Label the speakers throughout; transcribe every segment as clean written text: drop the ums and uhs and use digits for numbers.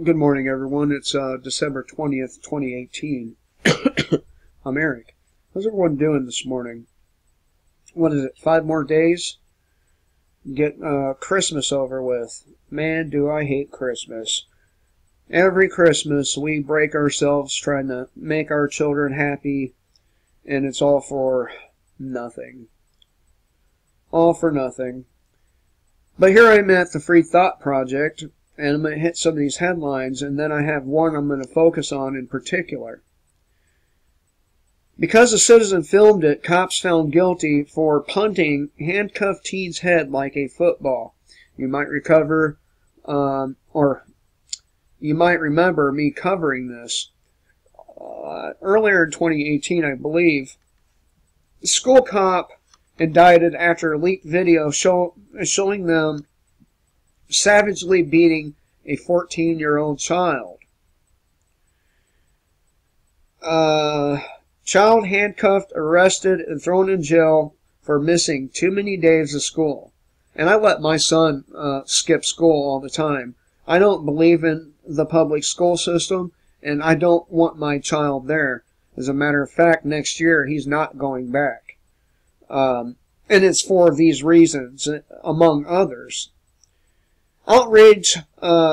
Speaker 1: Good morning, everyone. It's December 20th, 2018. I'm Eric. How's everyone doing this morning? What is it, 5 more days? Get Christmas over with. Man, do I hate Christmas. Every Christmas, we break ourselves trying to make our children happy, and it's all for nothing. All for nothing. But here I'm at the Free Thought Project, and I'm going to hit some of these headlines, and then I have one I'm going to focus on in particular. Because a citizen filmed it, cops found guilty for punting handcuffed teen's head like a football. You might you might remember me covering this. Earlier in 2018, I believe, the school cop indicted after a leaked video showing them savagely beating a 14-year-old child. Child handcuffed, arrested, and thrown in jail for missing too many days of school. And I let my son skip school all the time. I don't believe in the public school system, and I don't want my child there. As a matter of fact, next year he's not going back. And it's for these reasons, among others. Outrage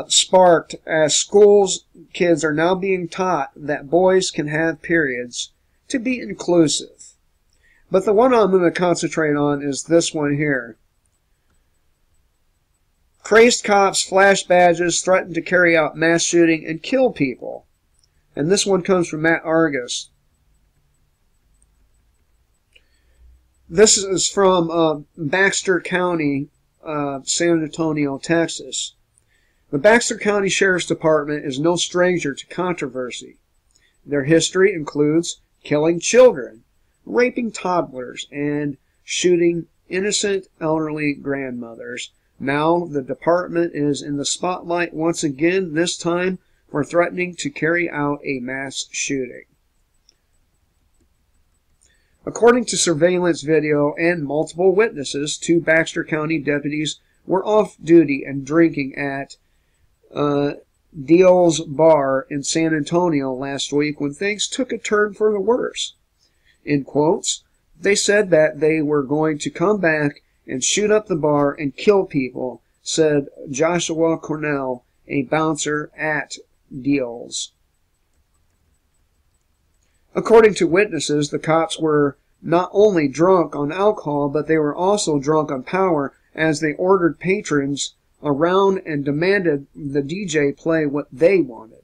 Speaker 1: sparked as schools kids are now being taught that boys can have periods to be inclusive. But the one I'm going to concentrate on is this one here. Crazed cops flash badges, threaten to carry out mass shooting and kill people. And this one comes from Matt Argus. This is from Baxter County, San Antonio, Texas. The Baxter County Sheriff's Department is no stranger to controversy. Their history includes killing children, raping toddlers, and shooting innocent elderly grandmothers. Now the department is in the spotlight once again, this time for threatening to carry out a mass shooting. According to surveillance video and multiple witnesses, 2 Baxter County deputies were off duty and drinking at Deal's Bar in San Antonio last week when things took a turn for the worse. In quotes, they said that they were going to come back and shoot up the bar and kill people, said Joshua Cornell, a bouncer at Deal's. According to witnesses, the cops were not only drunk on alcohol, but they were also drunk on power as they ordered patrons around and demanded the DJ play what they wanted.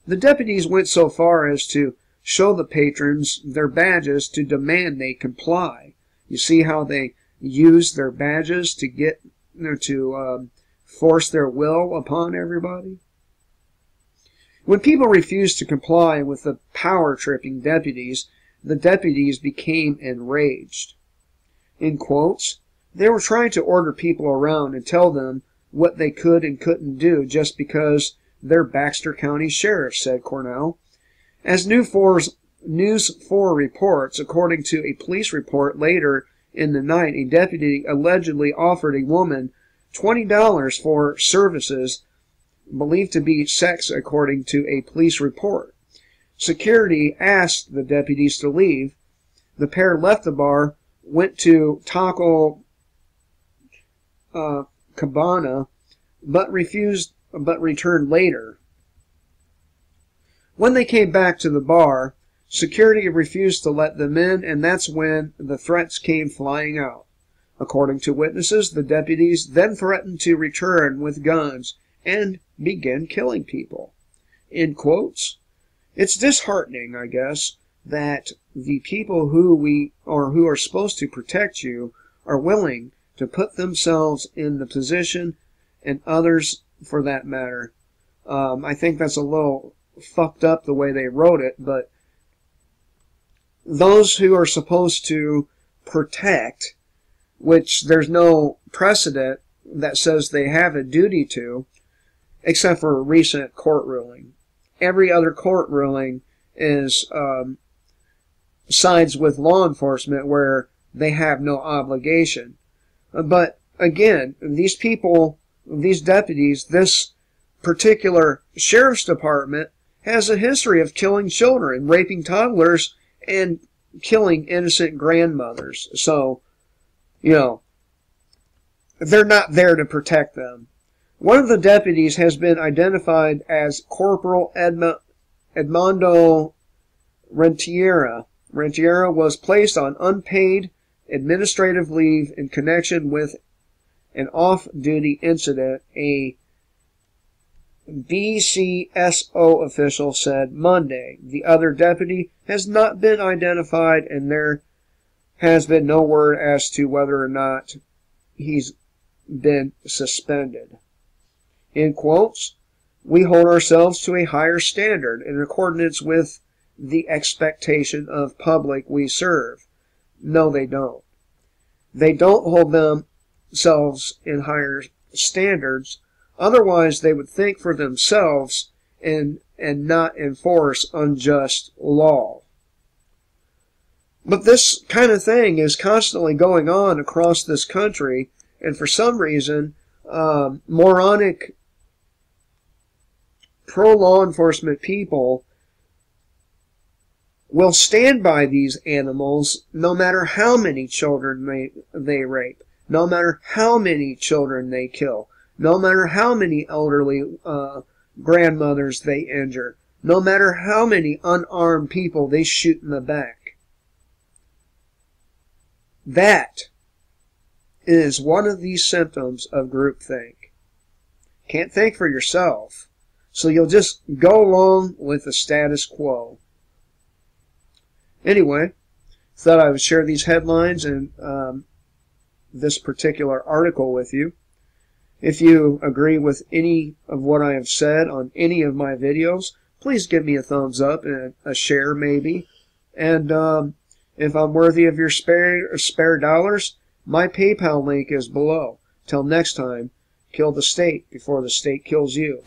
Speaker 1: The deputies went so far as to show the patrons their badges to demand they comply. You see how they use their badges to get to force their will upon everybody? When people refused to comply with the power-tripping deputies, the deputies became enraged. In quotes, they were trying to order people around and tell them what they could and couldn't do just because they're Baxter County sheriffs, said Cornell. As News 4 reports, according to a police report later in the night, a deputy allegedly offered a woman $20 for services believed to be sex, according to a police report. Security asked the deputies to leave. The pair left the bar, went to Taco Cabana, but returned later. When they came back to the bar, security refused to let them in, and that's when the threats came flying out. According to witnesses, the deputies then threatened to return with guns and begin killing people. In quotes, it's disheartening, I guess, that the people who are supposed to protect you are willing to put themselves in the position, and others for that matter. I think that's a little fucked up the way they wrote it, but those who are supposed to protect, which there's no precedent that says they have a duty to, except for a recent court ruling. Every other court ruling is sides with law enforcement where they have no obligation. But again, these people, these deputies, this particular sheriff's department has a history of killing children, raping toddlers, and killing innocent grandmothers. So, you know, they're not there to protect them. One of the deputies has been identified as Corporal Edmondo Rentiera. Rentiera was placed on unpaid administrative leave in connection with an off-duty incident, a BCSO official said Monday. The other deputy has not been identified, and there has been no word as to whether or not he's been suspended. In quotes, "We hold ourselves to a higher standard in accordance with the expectation of public we serve." No, they don't. They don't hold themselves in higher standards. Otherwise, they would think for themselves and not enforce unjust law. But this kind of thing is constantly going on across this country, and for some reason, moronic pro-law enforcement people will stand by these animals no matter how many children they rape, no matter how many children they kill, no matter how many elderly grandmothers they injure, no matter how many unarmed people they shoot in the back. That is one of these symptoms of groupthink. Can't think for yourself, so you'll just go along with the status quo. Anyway, thought I would share these headlines and this particular article with you. If you agree with any of what I have said on any of my videos, please give me a thumbs up and a share maybe. And if I'm worthy of your spare dollars, my PayPal link is below. Till next time, kill the state before the state kills you.